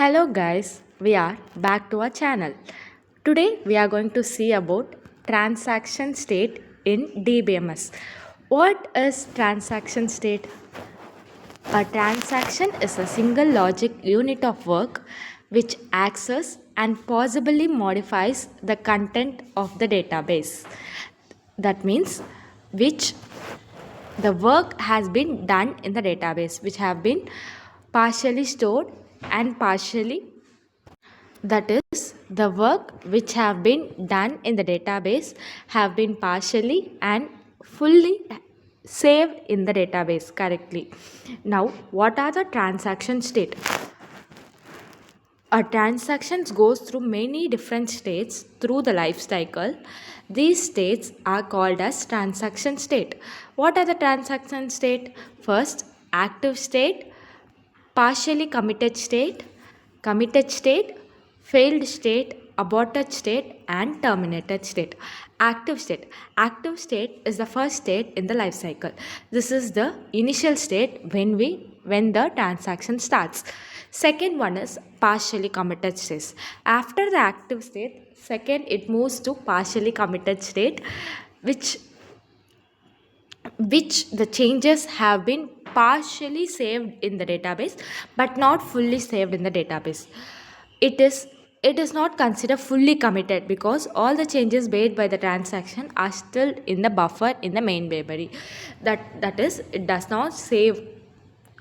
Hello guys, we are back to our channel. Today we are going to see about transaction state in DBMS. What is transaction state? A transaction is a single logic unit of work which accesses and possibly modifies the content of the database. That means which the work has been done in the database, which have been partially stored and partially, that is, the work which have been done in the database have been partially and fully saved in the database correctly. Now, what are the transaction state? A transaction goes through many different states through the life cycle. These states are called as transaction state. What are the transaction state? First, active state, partially committed state, failed state, aborted state, and terminated state. Active state. Active state is the first state in the life cycle. This is the initial state when the transaction starts. Second one is partially committed state. After the active state, second it moves to partially committed state, which the changes have been partially saved in the database but not fully saved in the database. It is not considered fully committed because all the changes made by the transaction are still in the buffer in the main memory. That is, it does not save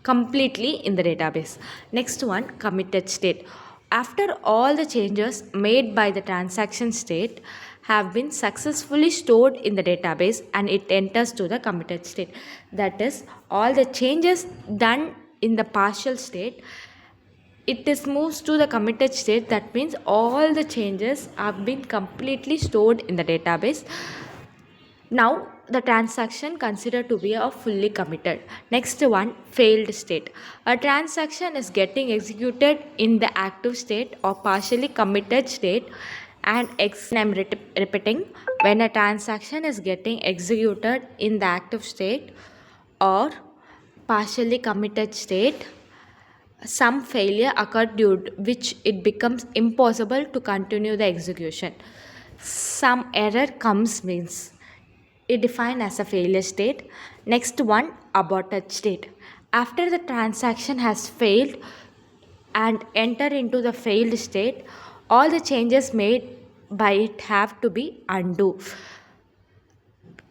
completely in the database. Next one, committed state. After all the changes made by the transaction state have been successfully stored in the database and it enters to the committed state. That is, all the changes done in the partial state, it is moves to the committed state. That means all the changes have been completely stored in the database. Now the transaction considered to be a fully committed. Next one, failed state. A transaction is getting executed in the active state or partially committed state, and I'm repeating, when a transaction is getting executed in the active state or partially committed state, some failure occurred due to which it becomes impossible to continue the execution. Some error comes means it defined as a failure state. Next one, aborted state. After the transaction has failed and enter into the failed state, all the changes made by it have to be undo.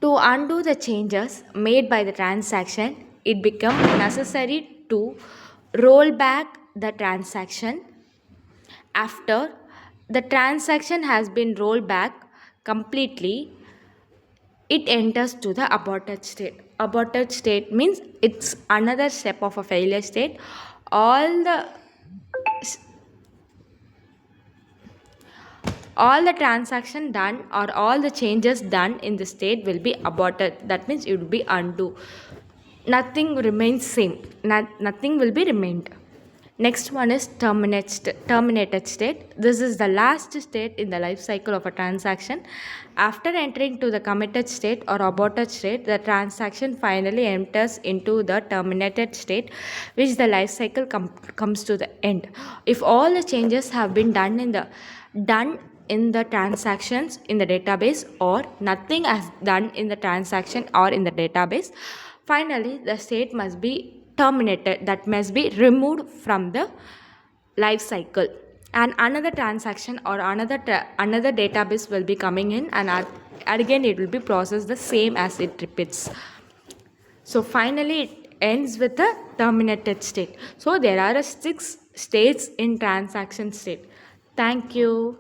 To undo the changes made by the transaction, it becomes necessary to roll back the transaction. After the transaction has been rolled back completely, it enters to the aborted state. Aborted state means it's another step of a failure state. All the transaction done or all the changes done in the state will be aborted. That means it will be undo. Nothing remains same. Nothing will be remained. Next one is terminated state. This is the last state in the life cycle of a transaction. After entering to the committed state or aborted state, the transaction finally enters into the terminated state, which the life cycle comes to the end. If all the changes have been done in the transactions in the database, or nothing has done in the transaction or in the database, finally the state must be terminated, that must be removed from the life cycle, and another transaction or another database will be coming in, and again it will be processed the same as it repeats. So finally it ends with a terminated state. So there are 6 states in transaction state. Thank you.